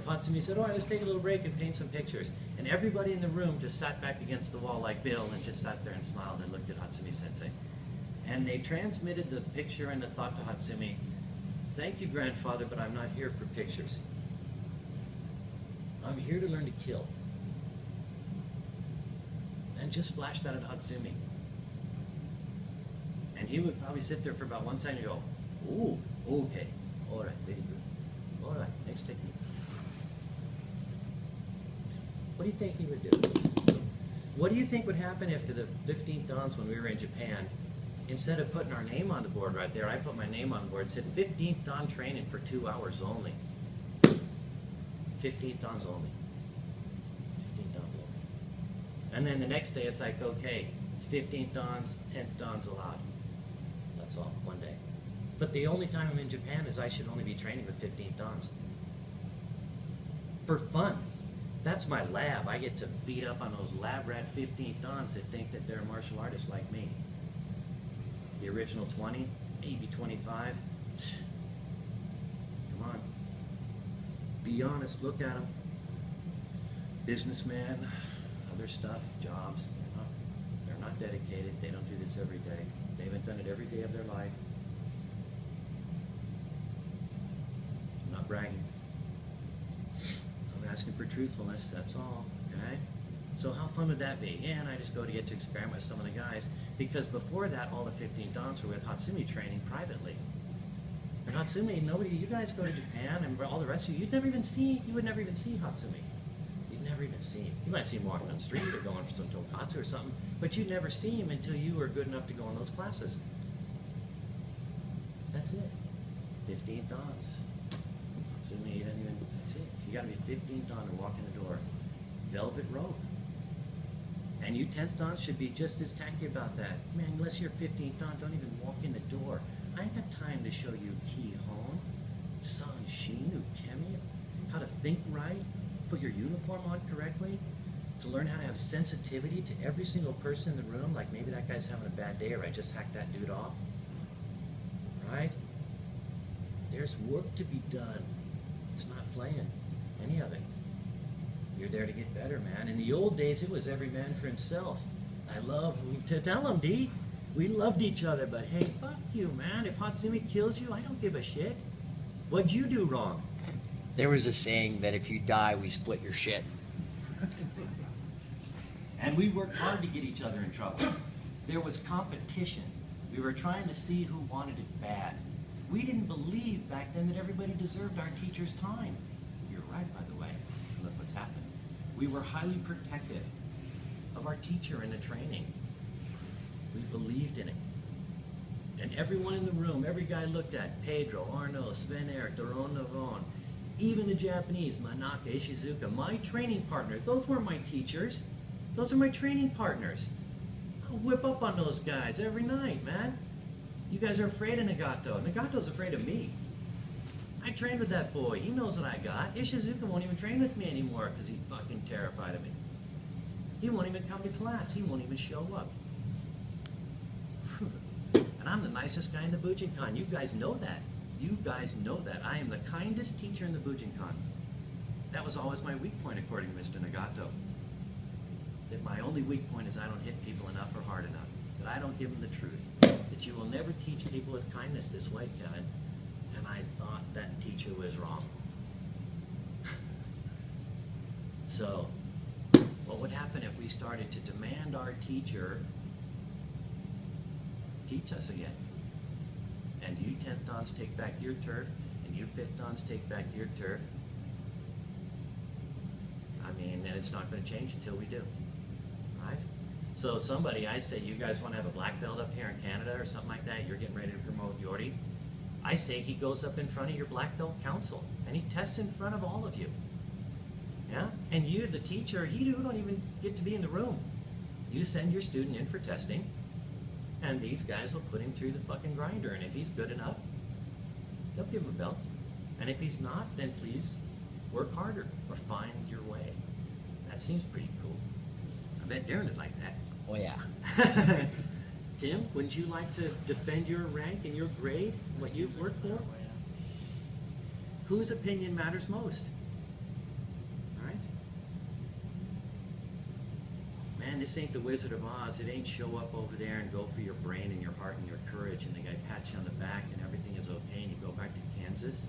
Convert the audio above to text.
if Hatsumi said, all right, let's take a little break and paint some pictures, and everybody in the room just sat back against the wall like Bill and just sat there and smiled and looked at Hatsumi Sensei. And they transmitted the picture and the thought to Hatsumi, thank you, grandfather, but I'm not here for pictures. I'm here to learn to kill. And just flashed that at Hatsumi. And he would probably sit there for about 1 second and go, ooh, okay, all right, very good. All right, next technique. What do you think he would do? What do you think would happen after the 15th dance when we were in Japan? Instead of putting our name on the board right there, I put my name on the board. It said 15th dan training for 2 hours only. 15th dans only. 15th dans only. And then the next day it's like, okay, 15th dans, 10th dans allowed. That's all, 1 day. But the only time I'm in Japan is I should only be training with 15th dans. For fun. That's my lab. I get to beat up on those lab rat 15th dans that think that they're martial artists like me. The original 20, maybe 25. Come on. Be honest, look at them. Businessman, other stuff, jobs. They're not dedicated. They don't do this every day. They haven't done it every day of their life. I'm not bragging. I'm asking for truthfulness, that's all, okay? So how fun would that be? Yeah, and I just go to get to experiment with some of the guys, because before that, all the 15 dans were with Hatsumi training privately. And Hatsumi, nobody, you guys go to Japan, and all the rest of you, you would never even see Hatsumi. You'd never even see him. You might see him walking on the street or going for some tonkatsu or something, but you'd never see him until you were good enough to go in those classes. That's it. 15 dans. Hatsumi, you didn't even, that's it. You gotta be 15 dan to walk in the door. Velvet rope. And you 10th dan should be just as tacky about that. Man, unless you're 15th dan, don't even walk in the door. I ain't got time to show you Kihon, San Shinu, Kemi, how to think right, put your uniform on correctly, to learn how to have sensitivity to every single person in the room, like maybe that guy's having a bad day or I just hacked that dude off. Right? There's work to be done. It's not playing, any of it. You're there to get better, man. In the old days, it was every man for himself. I love to tell him, D, we loved each other, but hey, fuck you, man. If Hatsumi kills you, I don't give a shit. What'd you do wrong? There was a saying that if you die, we split your shit. And we worked hard to get each other in trouble. There was competition. We were trying to see who wanted it bad. We didn't believe back then that everybody deserved our teacher's time. You're right, by the way. Look what's happened. We were highly protective of our teacher in the training. We believed in it. And everyone in the room, every guy looked at, Pedro, Arno, Sven Erik, Doron Navon, even the Japanese, Manaka, Ishizuka, my training partners, those weren't my teachers. Those are my training partners. I'll whip up on those guys every night, man. You guys are afraid of Nagato. Nagato's afraid of me. I trained with that boy. He knows what I got. Ishizuka won't even train with me anymore because he's fucking terrified of me. He won't even come to class. He won't even show up. And I'm the nicest guy in the Bujinkan. You guys know that. You guys know that. I am the kindest teacher in the Bujinkan. That was always my weak point, according to Mr. Nagato. That my only weak point is I don't hit people enough or hard enough. That I don't give them the truth. That you will never teach people with kindness this way, Kevin. And I thought that teacher was wrong. So, what would happen if we started to demand our teacher teach us again? And you 10th dans take back your turf, and you 5th dans take back your turf. I mean, and it's not going to change until we do, right? So somebody, I say, you guys want to have a black belt up here in Canada or something like that, you're getting ready to promote Yori. I say he goes up in front of your black belt council, and he tests in front of all of you. Yeah? And you, the teacher, you don't even get to be in the room. You send your student in for testing, and these guys will put him through the fucking grinder, and if he's good enough, they'll give him a belt. And if he's not, then please work harder or find your way. That seems pretty cool. I bet Darren would like that. Oh yeah. Tim, wouldn't you like to defend your rank and your grade, what you've worked for? Whose opinion matters most? man, this ain't the Wizard of Oz. It ain't show up over there and go for your brain and your heart and your courage, and the guy pats you on the back and everything is okay, and you go back to Kansas.